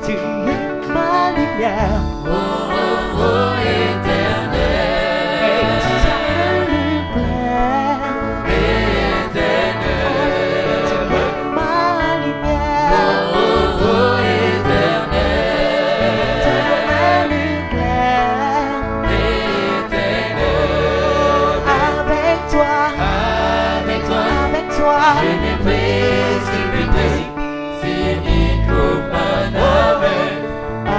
tu es ma lumière. Oh, oh, oh, éternel. Et ça me plaît. Éternel. Tu es ma lumière. Oh, oh, oh, éternel. Tu es ma lumière. Éternel. Avec toi, Avec toi, avec toi, je ne précipite, si il trouve un amen. ah.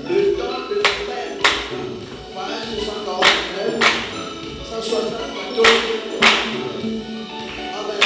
Le temps de la paix. Voilà, 149, 174. Amen.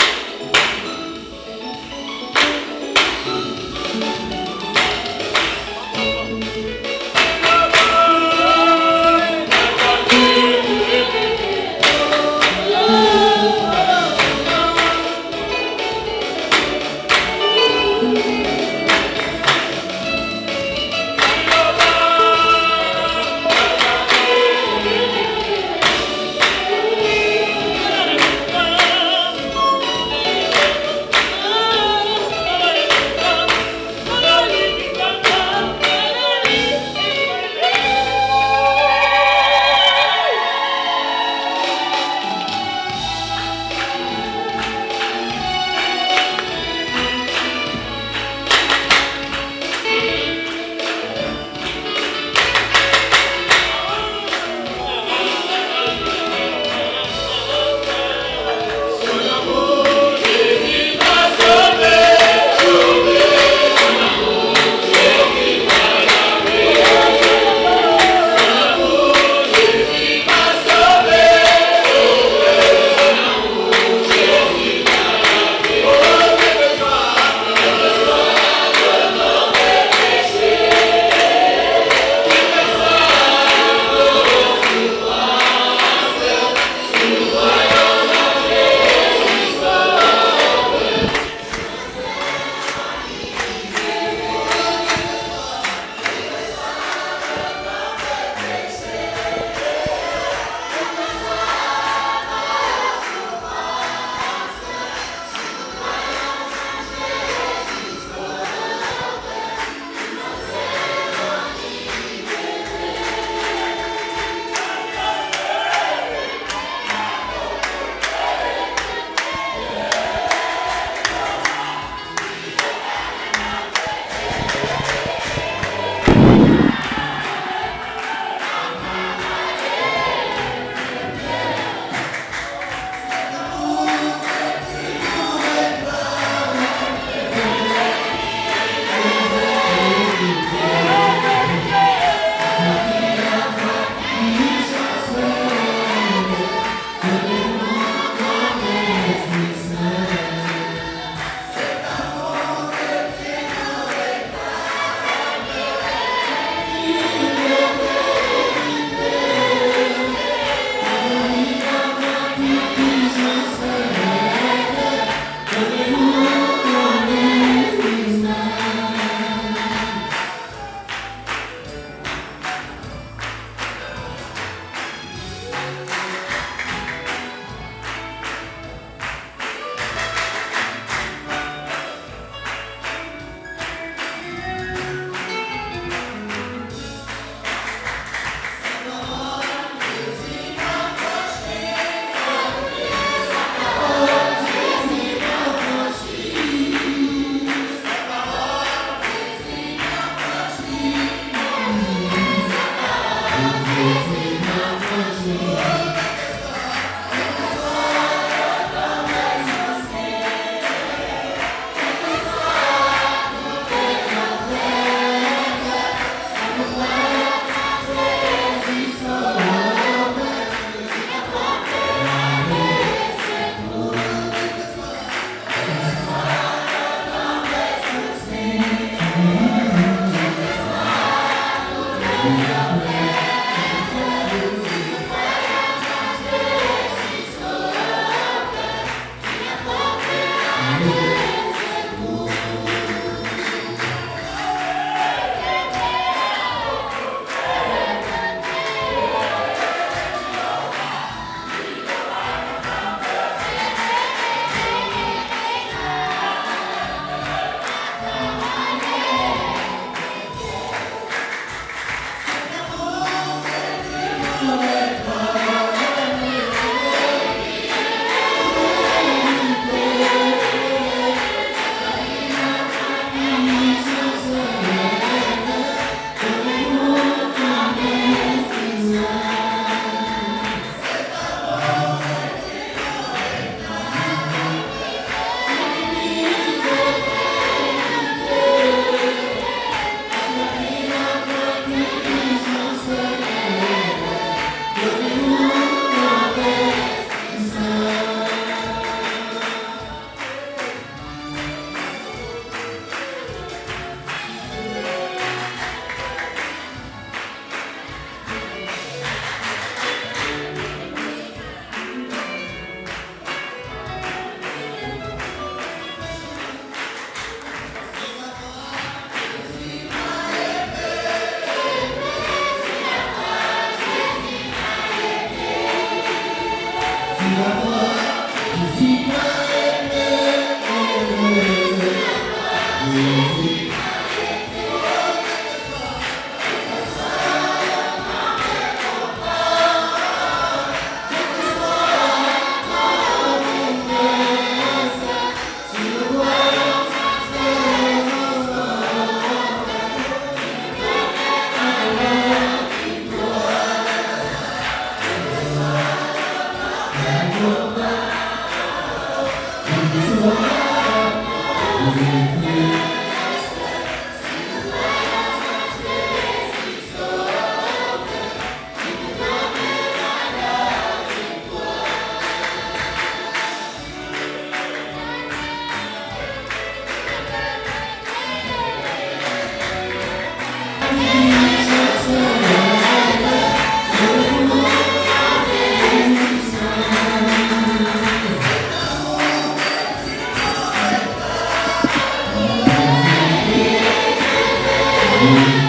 Page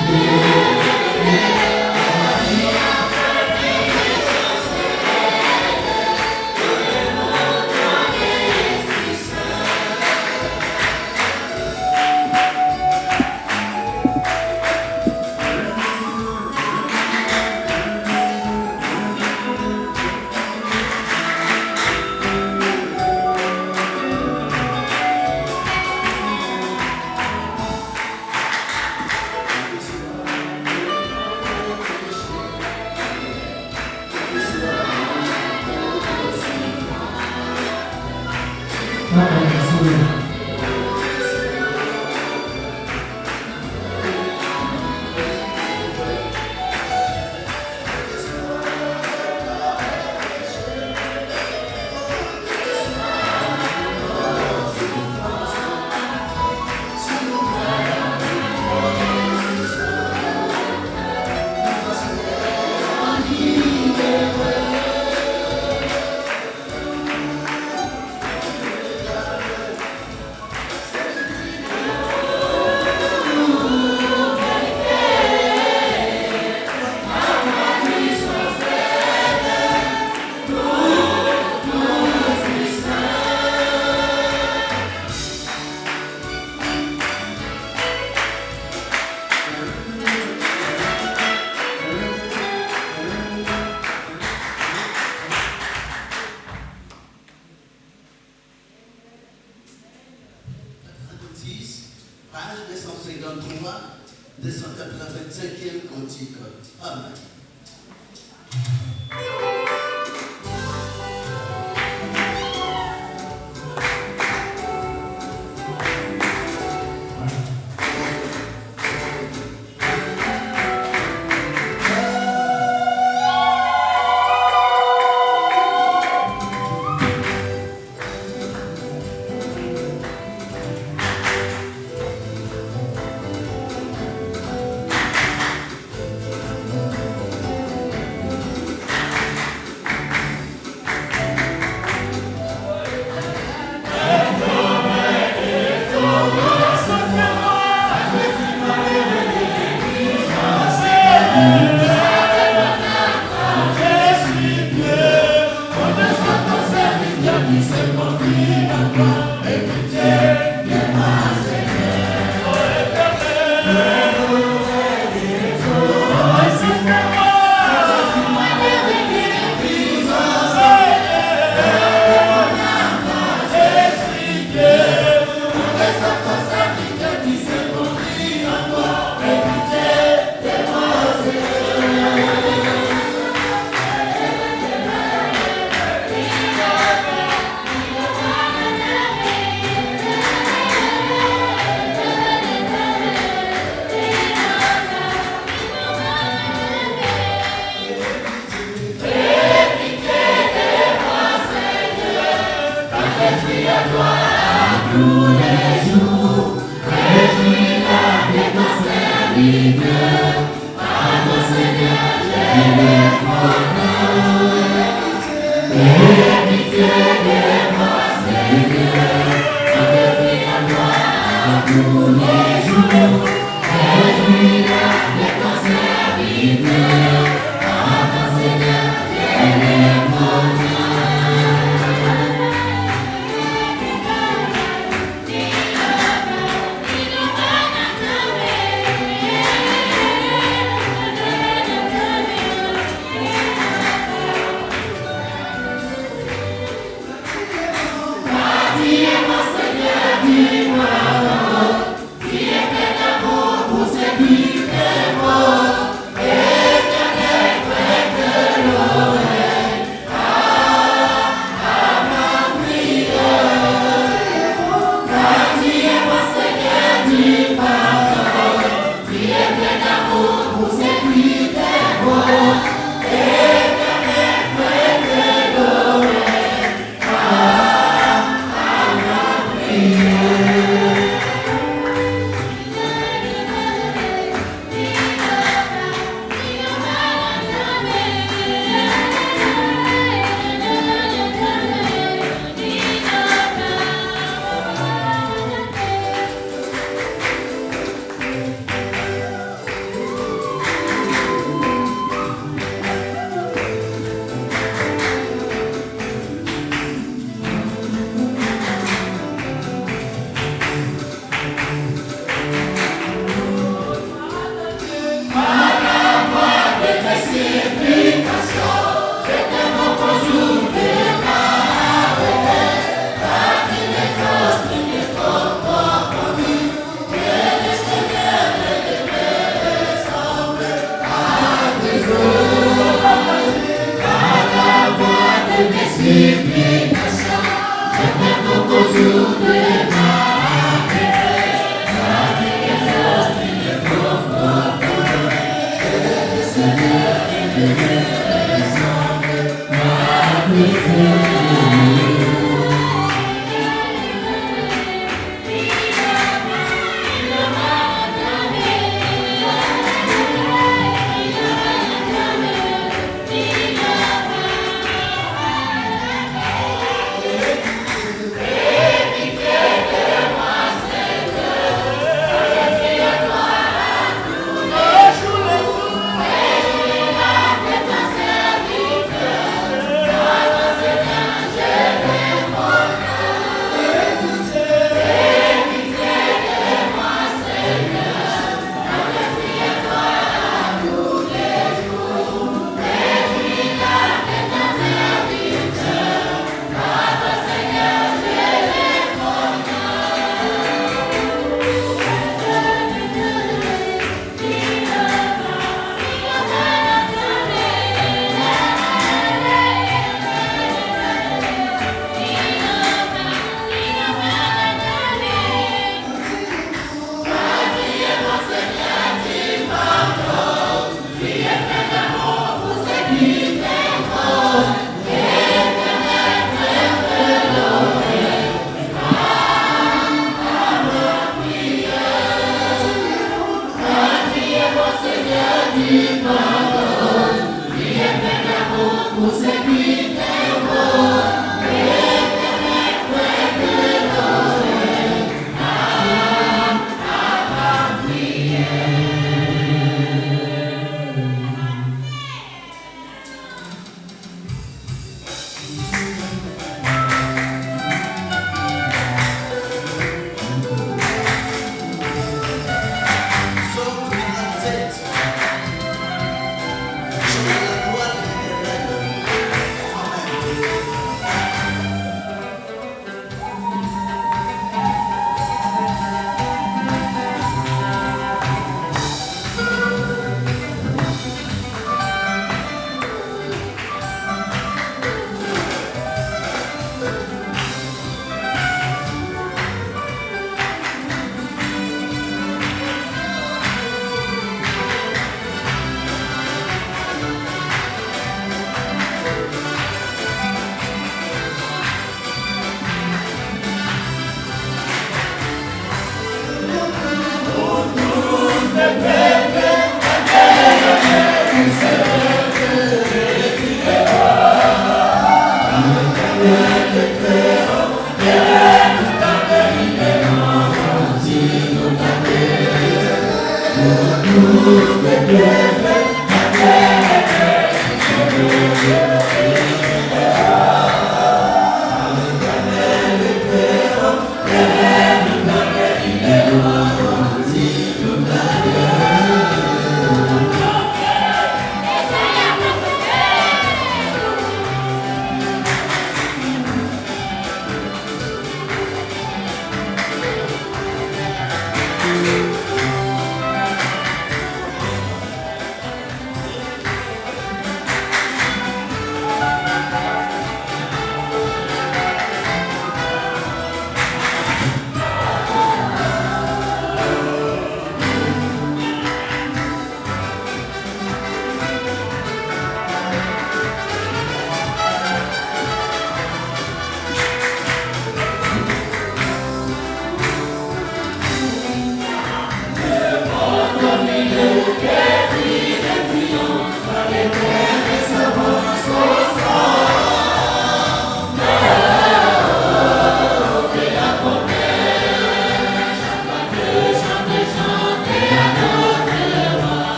253, 285e cantique. Amen.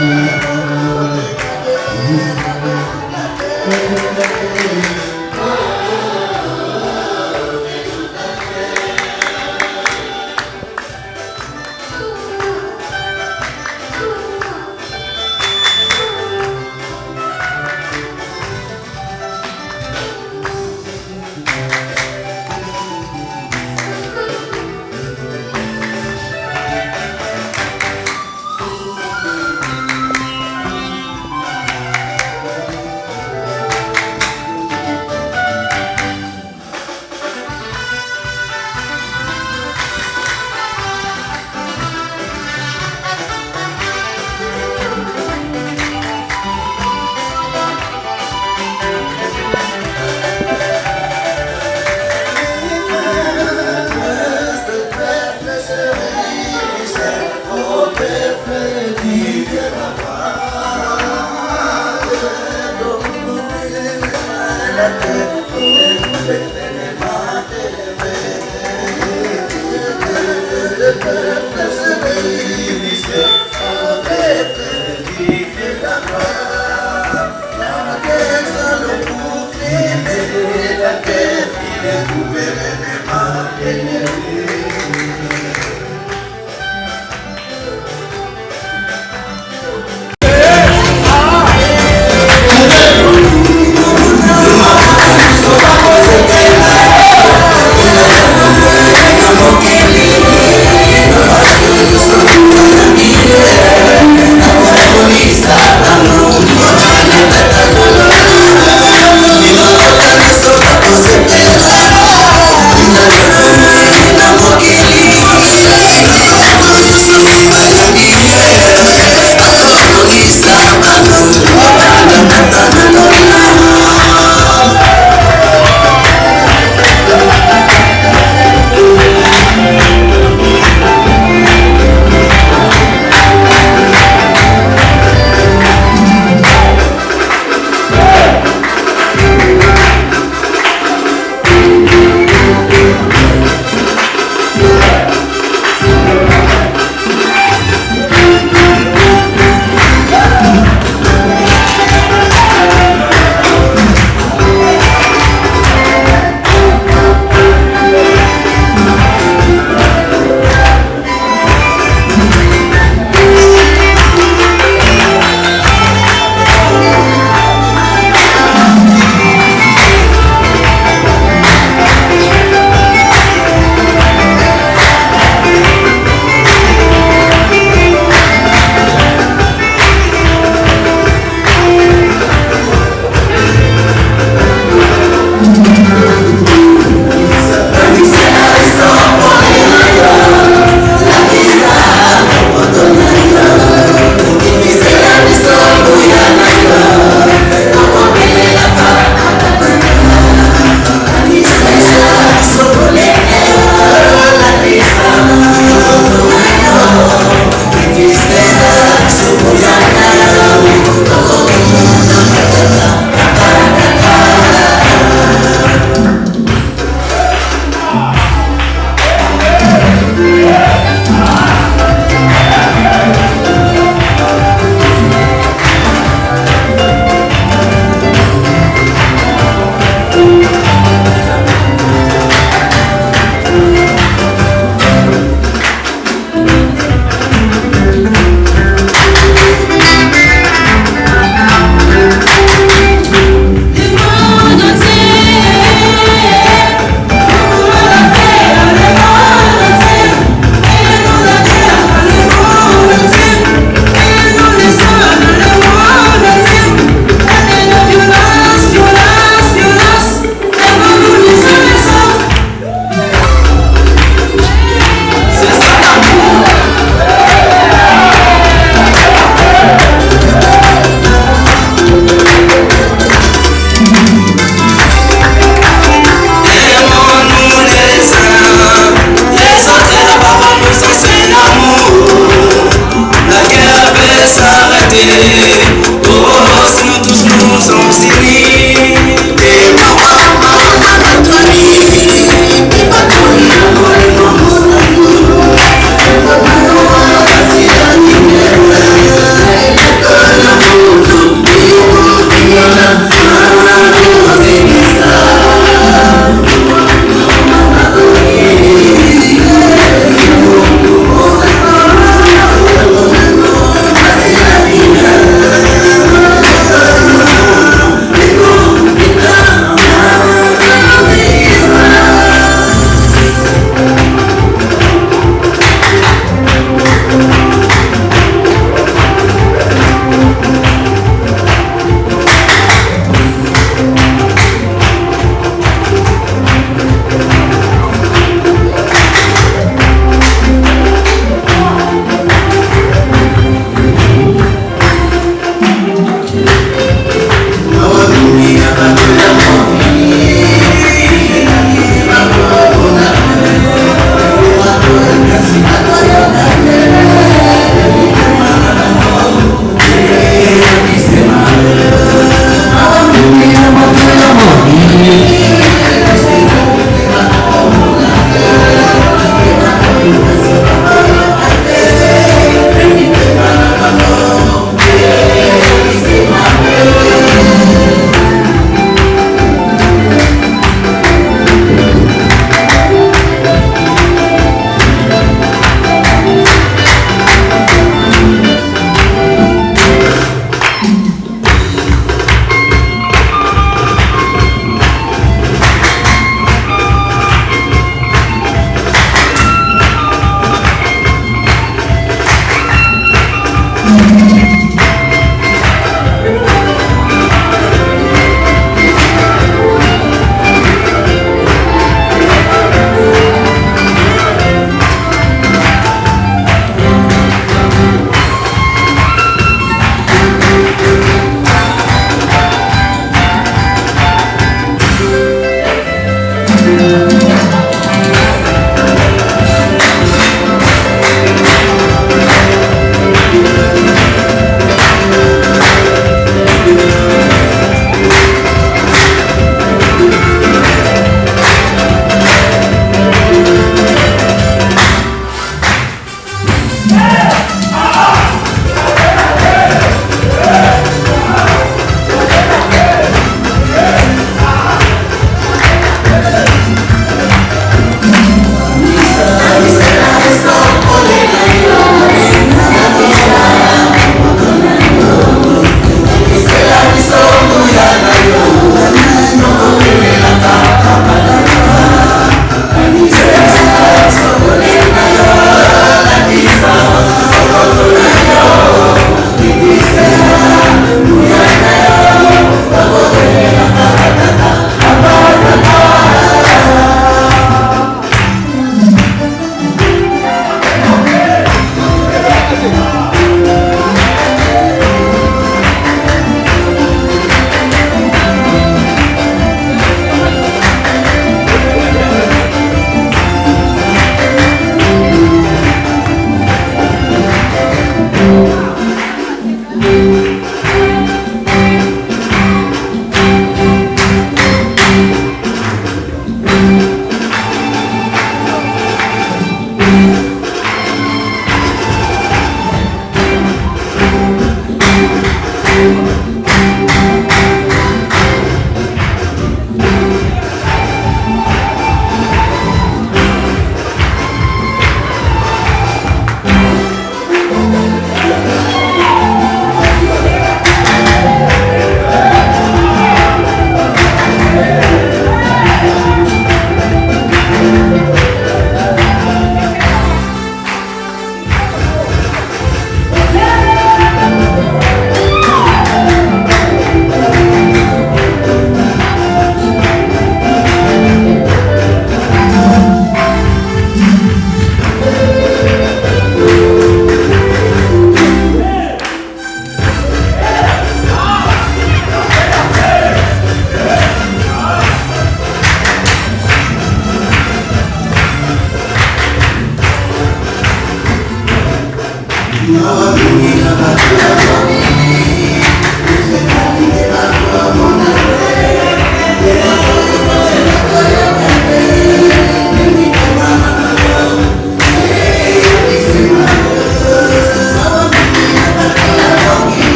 Não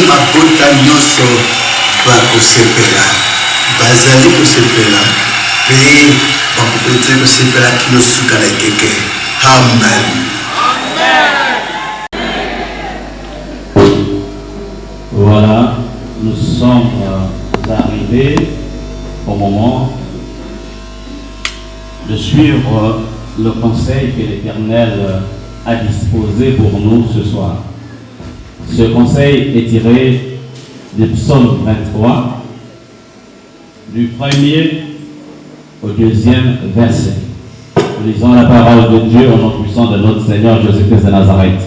Mafuta nyonso bakosepela bazali kosepela pe bakopete kosepela kino suka na ekeke. Amen. nous sommes arrivés au moment de suivre le conseil que l'Éternel a disposé pour nous ce soir. Ce conseil est tiré du psaume 23, du premier au deuxième verset. Nous lisons la parole de Dieu au nom puissant de notre Seigneur Jésus-Christ de Nazareth.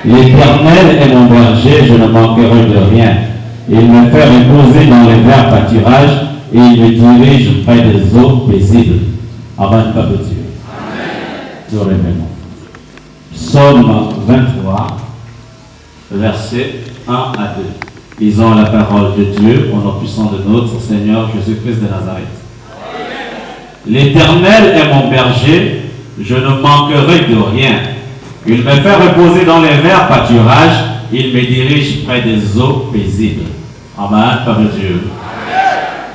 L'Éternel est mon berger, je ne manquerai de rien. Il me fait reposer dans les verts pâturages et il me dirige près des eaux paisibles. Amen, Père de Dieu. Nous révélons. Psaume 23, versets 1 à 2. Lisons la parole de Dieu au nom puissant de notre Seigneur Jésus-Christ de Nazareth. L'Éternel est mon berger, je ne manquerai de rien. Il me fait reposer dans les verts pâturages, il me dirige près des eaux paisibles. Amen, Père de Dieu.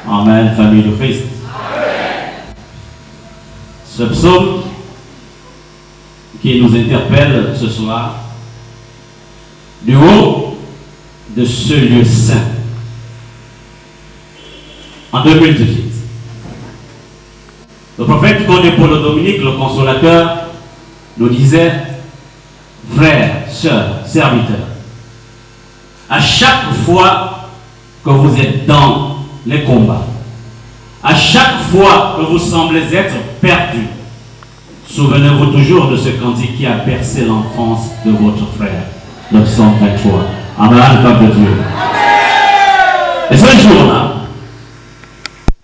Amen, famille de Christ. Ce psaume qui nous interpelle ce soir, du haut de ce lieu saint, en 2018. Le prophète Condé Paul Dominique, le consolateur, nous disait: frères, sœurs, serviteurs, à chaque fois que vous êtes dans les combats, à chaque fois que vous semblez être perdus, souvenez-vous toujours de ce cantique qui a bercé l'enfance de votre frère, le psaume 23. Amen, Père de Dieu. Et ce jour-là,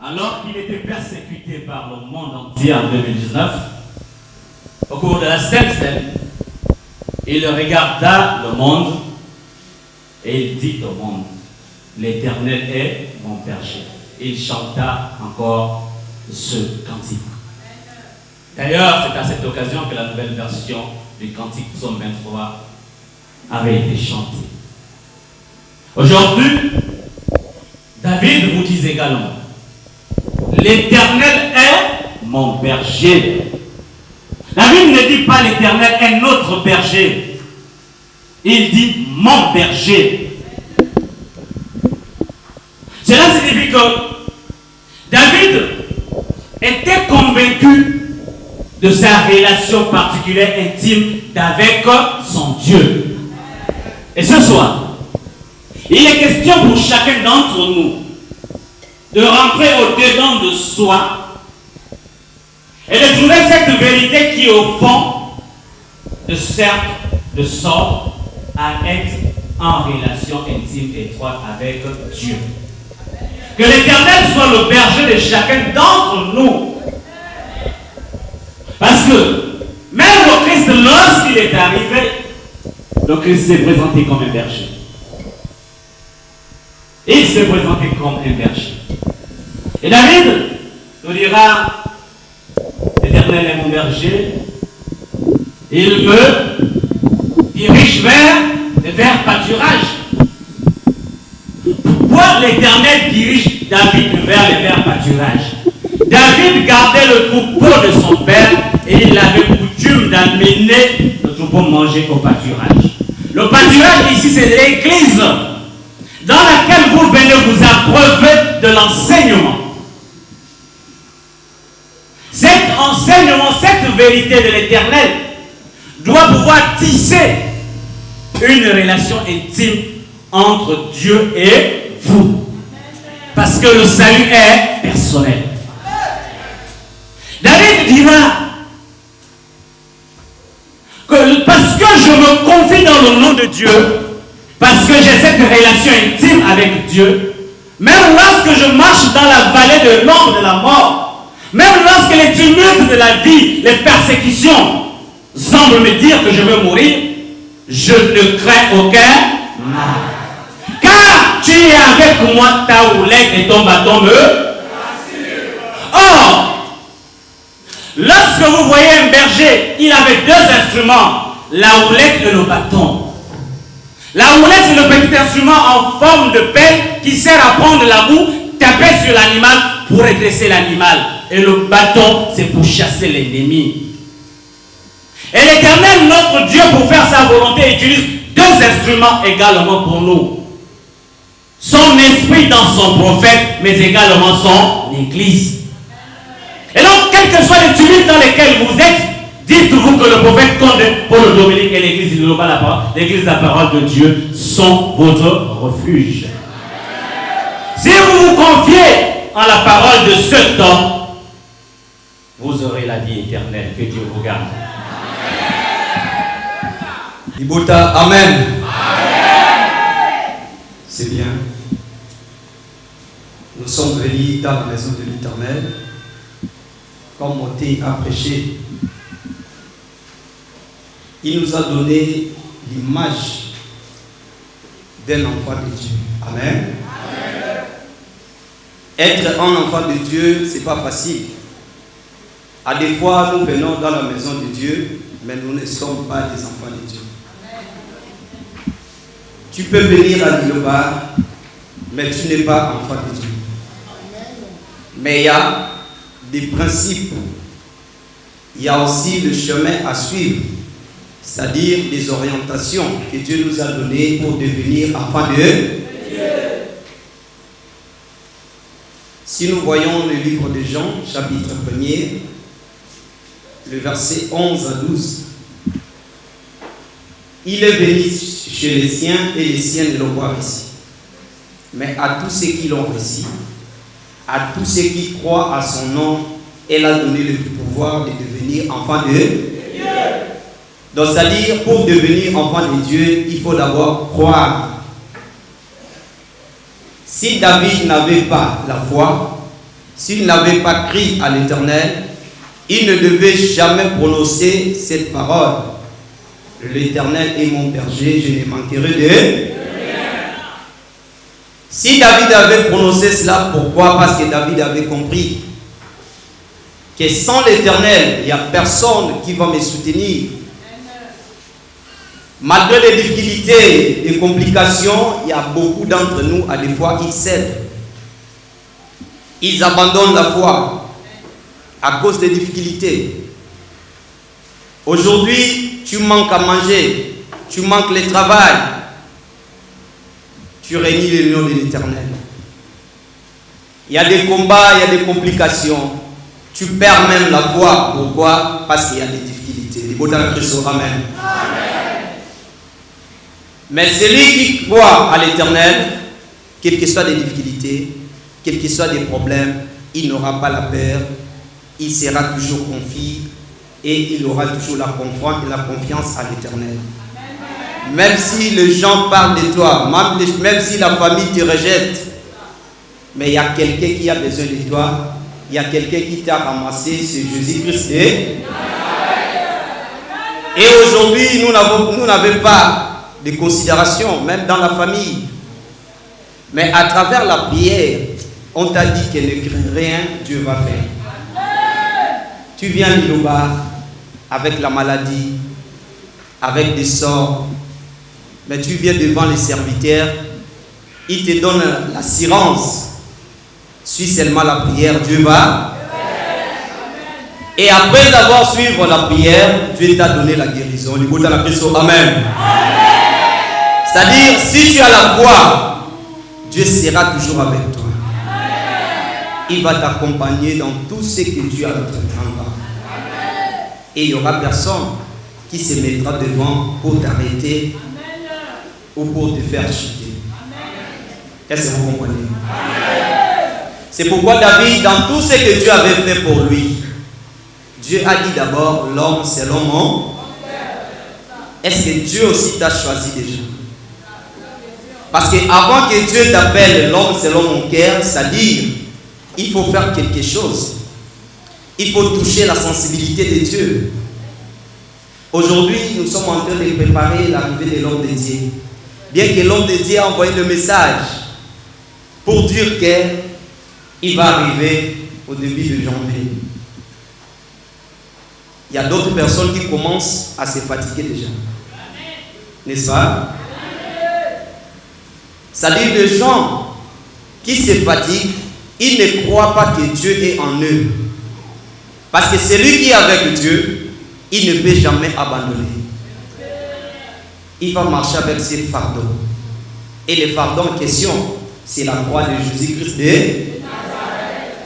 alors qu'il était persécuté par le monde entier en 2019, au cours de la Sainte Seine, il regarda le monde et il dit au monde: l'Éternel est mon berger. Il chanta encore ce cantique. D'ailleurs, c'est à cette occasion que la nouvelle version du cantique psaume 23 avait été chantée. Aujourd'hui, David vous dit également: l'Éternel est mon berger. David ne dit pas l'Éternel est notre berger. Il dit mon berger. Cela signifie que David était convaincu de sa relation particulière, intime avec son Dieu. Et ce soir, il est question pour chacun d'entre nous de rentrer au-dedans de soi et de trouver cette vérité qui, au fond, de sort à être en relation intime et étroite avec Dieu. Que l'Éternel soit le berger de chacun d'entre nous. Parce que même le Christ, lorsqu'il est arrivé, le Christ s'est présenté comme un berger. Il s'est présenté comme un berger. Et David nous dira: l'Éternel est mon berger, il me dirige vers les verts pâturages. Pourquoi l'Éternel dirige David vers les verts pâturages? David gardait le troupeau de son père et il avait coutume d'amener le troupeau manger au pâturage. Le pâturage ici, c'est l'église dans laquelle vous venez vous abreuver de l'enseignement. Cet enseignement, cette vérité de l'Éternel doit pouvoir tisser une relation intime entre Dieu et vous. Parce que le salut est personnel. David dira que parce que je me confie dans le nom de Dieu, parce que j'ai cette relation intime avec Dieu, même lorsque je marche dans la vallée de l'ombre de la mort, même lorsque les tumultes de la vie, les persécutions semblent me dire que je veux mourir, je ne crains aucun mal. Car tu es avec moi, ta houlette et ton bâton me rassurent. Or, lorsque vous voyez un berger, il avait deux instruments, la houlette et le bâton. La houlette, c'est le petit instrument en forme de pelle qui sert à prendre la boue, taper sur l'animal pour redresser l'animal. Et le bâton, c'est pour chasser l'ennemi. Et l'Éternel, notre Dieu, pour faire sa volonté, utilise deux instruments également pour nous. son esprit dans son prophète, mais également son église. Et donc, quels que soient les tumultes dans lesquels vous êtes, dites-vous que le prophète Conde, Paul Dominique et l'église de l'église de la parole de Dieu sont votre refuge. Si vous vous confiez en la parole de ce temps, vous aurez la vie éternelle. Que Dieu vous garde. Ibota, amen. C'est bien. Nous sommes venus dans la maison de l'Éternel, comme Moté a prêché. Il nous a donné l'image d'un enfant de Dieu. Amen. Être un enfant de Dieu, c'est pas facile. À des fois, nous venons dans la maison de Dieu, mais nous ne sommes pas des enfants de Dieu. Tu peux venir à Liloba, mais tu n'es pas enfant de Dieu. Mais il y a des principes. Il y a aussi le chemin à suivre, c'est-à-dire des orientations que Dieu nous a données pour devenir enfants de Dieu. Si nous voyons le livre de Jean, chapitre 1er, le verset 11 à 12, il est venu chez les siens et les siens ne l'ont pas reçu. Mais à tous ceux qui l'ont reçu, à tous ceux qui croient à son nom, elle a donné le pouvoir de devenir enfant de Dieu. Donc, c'est-à-dire, pour devenir enfant de Dieu, il faut d'abord croire. Si David n'avait pas la foi, s'il n'avait pas crié à l'Éternel, il ne devait jamais prononcer cette parole. L'Éternel est mon berger, je ne manquerai de rien. Si David avait prononcé cela, pourquoi? Parce que David avait compris que sans l'Éternel, il n'y a personne qui va me soutenir. Malgré les difficultés, les complications, il y a beaucoup d'entre nous, à des fois, qui cèdent. Ils abandonnent la foi à cause des difficultés. Aujourd'hui, tu manques à manger, tu manques le travail, tu réunis le nom de l'Éternel. Il y a des combats, il y a des complications. Tu perds même la foi. Pourquoi? Parce qu'il y a des difficultés. Les beaux Amen. Mais celui qui croit à l'Éternel, quelles que soient les difficultés, quels que soient les problèmes, il n'aura pas la peur, il sera toujours confié et il aura toujours la confiance à l'Éternel. Même si les gens parlent de toi, même si la famille te rejette, mais il y a quelqu'un qui a besoin de toi, il y a quelqu'un qui t'a ramassé, c'est Jésus-Christ. Et aujourd'hui, nous n'avons pas de considération, même dans la famille. Mais à travers la prière, on t'a dit que ne crains rien, Dieu va faire. Tu viens à Liloba avec la maladie, avec des sorts, mais tu viens devant les serviteurs, ils te donnent l'assurance. Suis seulement la prière, Dieu va. Et après avoir suivi la prière, Dieu t'a donné la guérison. Amen. C'est-à-dire, si tu as la foi, Dieu sera toujours avec toi. Il va t'accompagner dans tout ce que Dieu a entreprendra. Et il n'y aura personne qui se mettra devant pour t'arrêter ou pour te faire chuter. Est-ce que vous comprenez? C'est pourquoi David, dans tout ce que Dieu avait fait pour lui, Dieu a dit d'abord, l'homme selon mon. Est-ce que Dieu aussi t'a choisi déjà? Parce qu'avant que Dieu t'appelle l'homme selon mon cœur, c'est-à-dire, il faut faire quelque chose. Il faut toucher la sensibilité de Dieu. Aujourd'hui, nous sommes en train de préparer l'arrivée de l'homme de Dieu. Bien que l'homme de Dieu a envoyé le message pour dire qu'il va arriver au début de janvier. Il y a d'autres personnes qui commencent à se fatiguer déjà. N'est-ce pas? C'est-à-dire les gens qui se fatiguent, ils ne croient pas que Dieu est en eux. Parce que celui qui est avec Dieu, il ne peut jamais abandonner. Il va marcher avec ses fardeaux. Et les fardeaux en question, C'est la croix de Jésus-Christ de Nazareth.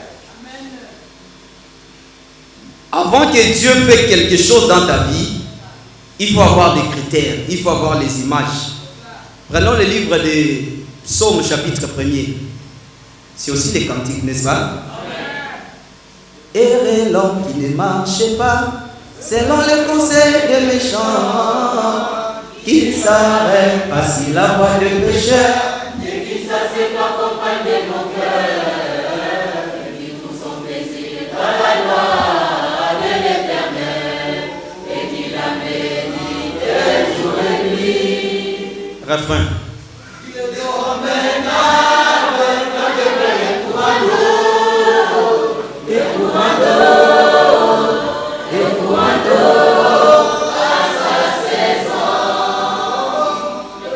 Avant que Dieu fasse quelque chose dans ta vie, il faut avoir des critères, il faut avoir les images. Prenons le livre de Psaume chapitre 1er. C'est aussi des cantiques, n'est-ce pas? Errez l'homme qui ne marche pas selon les conseils des méchants, qu'il s'arrête pas si la voie de pécheur, Et qui s'assied pas compagne de mon cœur, qui trouve son plaisir dans la loi de l'Éternel, et qui la médite jour et nuit. refrain.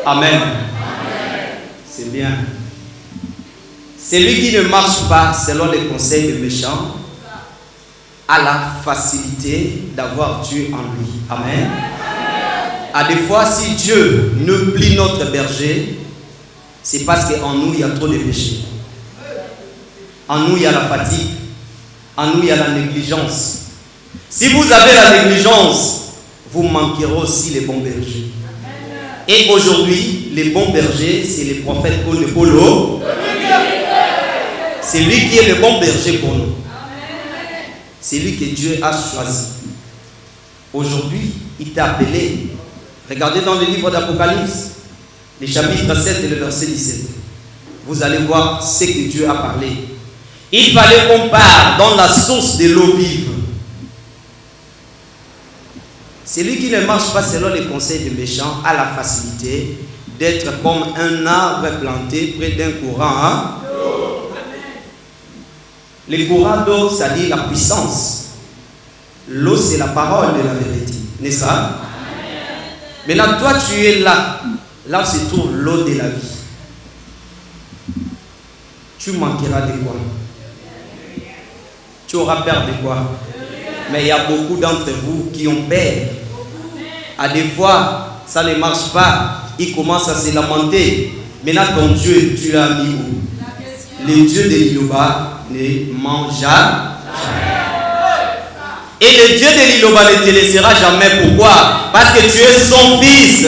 Amen. C'est bien. Celui qui ne marche pas selon les conseils des méchants a la facilité d'avoir Dieu en lui. Amen. À des fois, si Dieu ne plie notre berger, c'est parce qu'en nous, il y a trop de péchés. En nous, il y a la fatigue. En nous, il y a la négligence. Si vous avez la négligence, vous manquerez aussi les bons bergers. Et aujourd'hui, les bons bergers, c'est les prophètes de Polo. C'est lui qui est le bon berger pour nous. C'est lui que Dieu a choisi. Aujourd'hui, il t'a appelé. Regardez dans le livre d'Apocalypse, le chapitre 7 et le verset 17. Vous allez voir ce que Dieu a parlé. Il fallait qu'on parte dans la source de l'eau vive. Celui qui ne marche pas selon les conseils des méchants a la facilité d'être comme un arbre planté près d'un courant. Le courant d'eau, ça dit la puissance. L'eau, c'est la parole de la vérité. N'est-ce pas? Maintenant, toi, tu es là. Là où se trouve l'eau de la vie. Tu manqueras de quoi? Tu auras peur de quoi? Mais il y a beaucoup d'entre vous qui ont peur. À des fois, ça ne marche pas. Ils commencent à se lamenter. Maintenant, ton Dieu, tu l'as mis où? Le Dieu de l'Iloba ne mange jamais. Et le Dieu de l'Iloba ne te laissera jamais. Pourquoi? Parce que tu es son fils.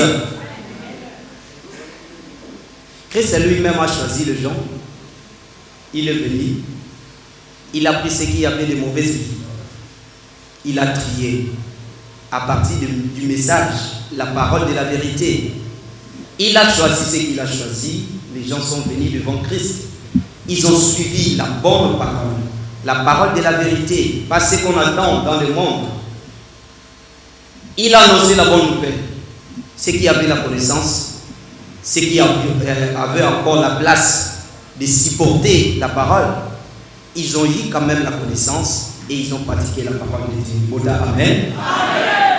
Christ lui-même a choisi les gens. Il est venu. Il a pris ce qui avait de mauvaises vies. Il a trié à partir du message, la parole de la vérité. Il a choisi ce qu'il a choisi. Les gens sont venus devant Christ. Ils ont suivi la bonne parole, la parole de la vérité, pas ce qu'on attend dans le monde. Il a annoncé la bonne nouvelle. Ceux qui avaient la connaissance, ceux qui avaient encore la place de supporter la parole, ils ont eu quand même la connaissance et ils ont pratiqué la parole de Dieu. Amen.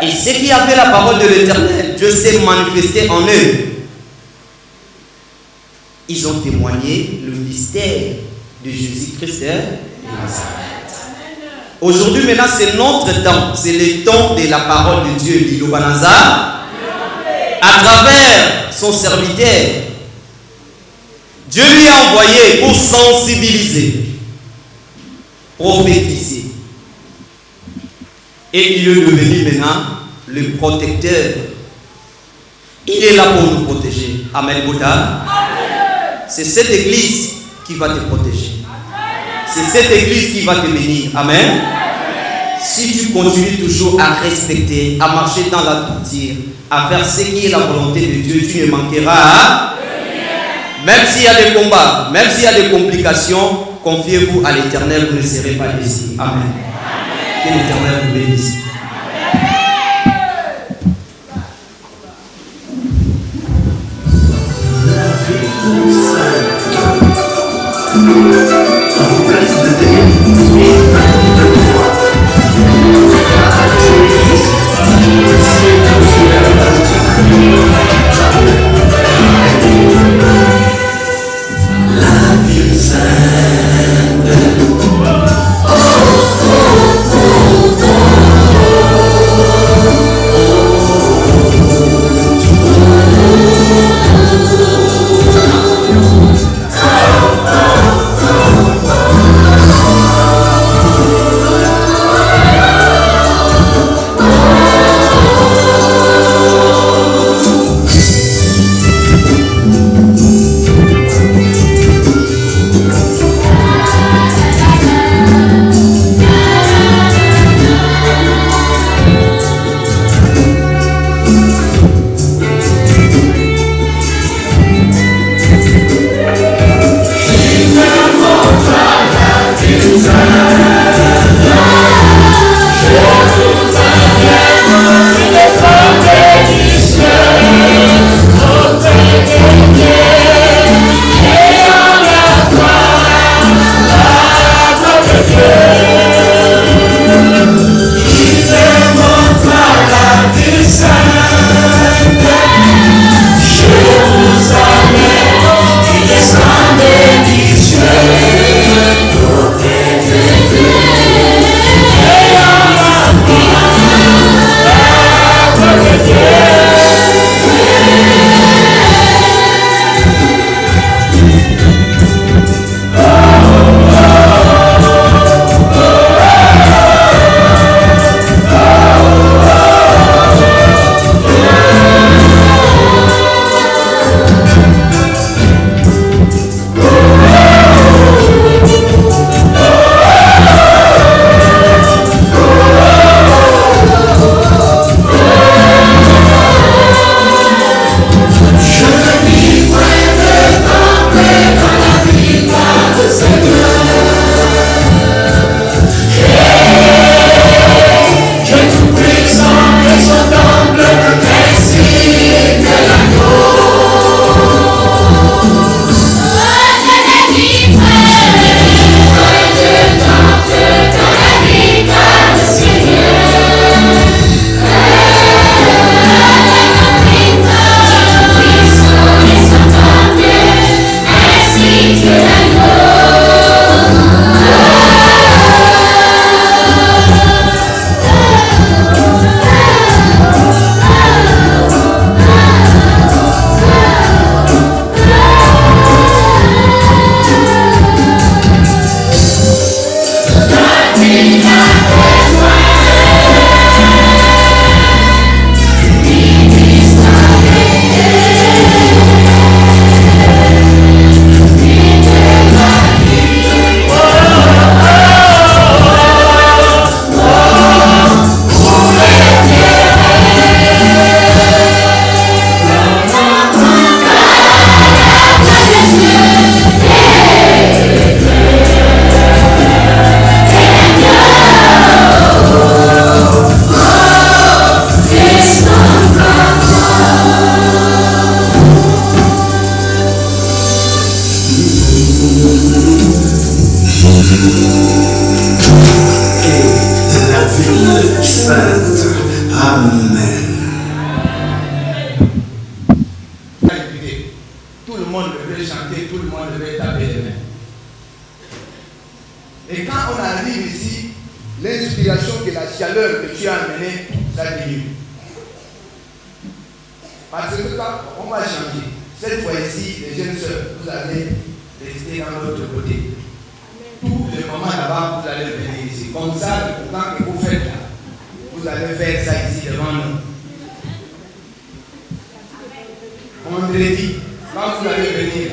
Et ceux qui avaient la parole de l'Éternel, Dieu s'est manifesté en eux. Ils ont témoigné le mystère de Jésus-Christ de Nazareth. Aujourd'hui, maintenant, c'est notre temps. C'est le temps de la parole de Dieu, l'Ilobanaza, à travers son serviteur. Dieu lui a envoyé pour sensibiliser, prophétiser. Et il est devenu maintenant le protecteur. Il est là pour nous protéger. Amen. C'est cette église qui va te protéger. C'est cette église qui va te bénir. Amen. Si tu continues toujours à respecter, à marcher dans la droiture, à faire ce qui est la volonté de Dieu, tu ne manqueras. Même s'il y a des combats, même s'il y a des complications, confiez-vous à l'Éternel, vous ne serez pas déçus. Amen. Que l'Éternel vous bénisse. La vie sainte. Tout le monde devait chanter, tout le monde devait taper les mains. Et quand on arrive ici, l'inspiration que la chaleur que tu as amenée, ça diminue. Parce que quand on va changer, cette fois-ci, les jeunes sœurs, vous allez rester dans l'autre côté. Tous les moments là-bas, vous allez venir ici. Comme ça, le programme que vous faites là, vous allez faire ça ici devant nous. Vendredi, quand vous allez venir,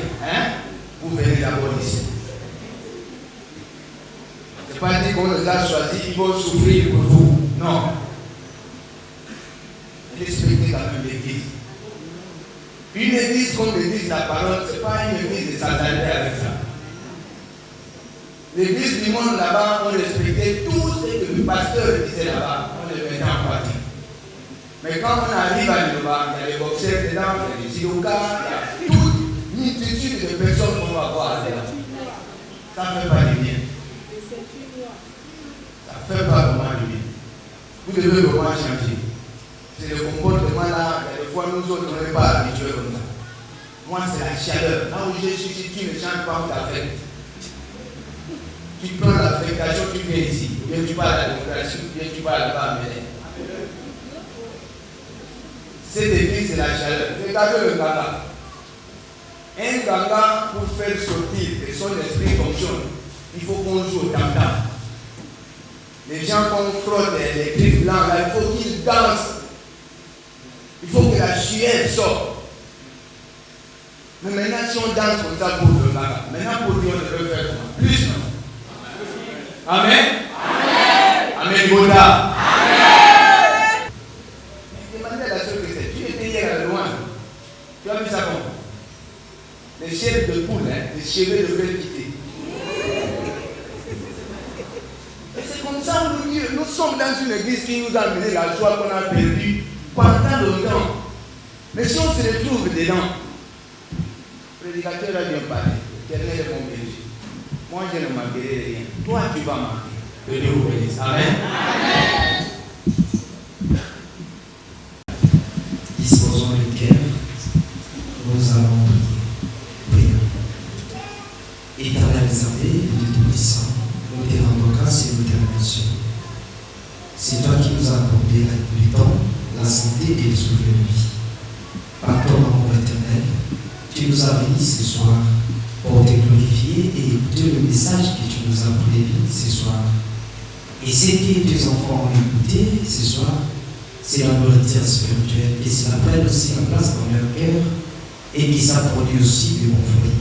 vous venez d'abord ici. Ce n'est pas dit qu'on les a choisis, ils vont souffrir pour vous. Non. Respectez quand même l'église. Une église, comme l'église la parole, ce n'est pas une église de s'attendre avec ça. L'église du monde là-bas, on respectait tout ce que le pasteur disait là-bas, on le mettait en pratique. Mais quand on arrive à Nova, il y a les boxeurs dedans, il y a les judokas, il y a toute une multitude de personnes qu'on va voir là. Ça ne fait pas du bien. Ça ne fait pas vraiment du bien. Vous devez vraiment changer. C'est le comportement là, il y a des fois nous autres, on n'est pas habitués comme ça. Moi, c'est la chaleur. Là où je suis, si tu ne changes pas, on t'affecte. Tu prends l'affectation, tu viens ici. Ou bien tu vas à la démocratie, ou bien tu vas là-bas à Méné. Cette église, c'est la chaleur. Regardez le ganga. Un ganga, pour faire sortir que son esprit fonctionne, il faut qu'on joue au tam-tam. Les gens qu'on frotte les griffes blancs, là, il faut qu'ils dansent. Il faut que la sueur sorte. Mais maintenant, si on danse comme ça pour le ganga, maintenant pour lui, on devrait faire comment? Plus, non? Amen. Amen. Amen. Boda. Amen. Demandez à la soeur que c'est. Tu étais hier loin. Tu as vu ça comment? Les chefs de poule, les cheveux devaient quitter. ça, nous sommes dans une église qui nous a amené la joie qu'on a perdue pendant longtemps. Mais si on se retrouve dedans, le prédicateur a bien parlé. L'éternel est mon berger. Moi, je ne manquerai rien. Toi, tu vas manquer. Que Dieu vous bénisse. Amen. Amen. Disposons le cœur. Nous allons prier. Éternel Zambé, Dieu Tout-Puissant, nous te rendons grâce et nous te remercions. C'est toi qui nous as accordé le temps, la santé et le souffle de vie. Par ton amour éternel, tu nous as bénis ce soir pour te glorifier et écouter le message que tu nous as prévu ce soir. Et ce que tes enfants ont écouté ce soir, c'est la nourriture spirituelle et cela prenne aussi la place dans leur cœur et qui ça produit aussi de bons fruits.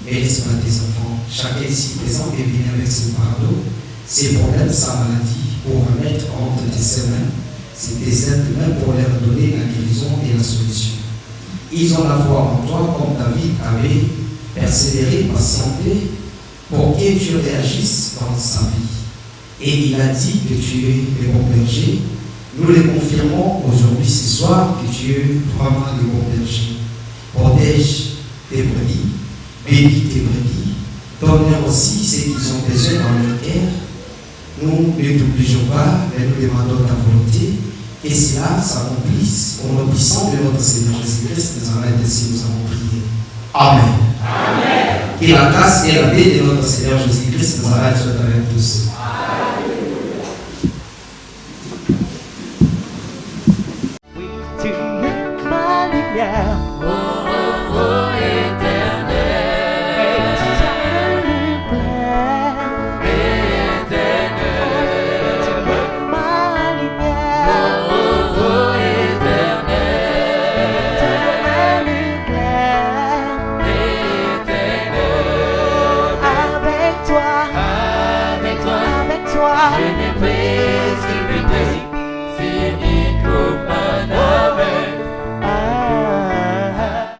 Et laisse pas tes enfants, chacun ici présent et venir avec ses fardeaux, ses problèmes, sa maladie, pour remettre entre tes mains, c'est tes aides mains pour leur donner la guérison et la solution. Ils ont la foi en toi comme David avait persévéré, patienté pour que tu réagisses dans sa vie. Et il a dit que tu es le bon berger. Nous le confirmons aujourd'hui, ce soir, que tu es vraiment le bon berger. Protège tes brebis, bénis tes brebis, donne-leur aussi ce qu'ils ont besoin dans leur cœur. Nous ne t'obligeons pas, mais nous demandons ta volonté, que cela s'accomplisse au nom puissant de notre Seigneur Jésus-Christ. Nous avons ainsi, nous avons prié. Amen. Amen. Que la grâce et la paix de notre Seigneur Jésus-Christ nous arrête avec tous. Amen.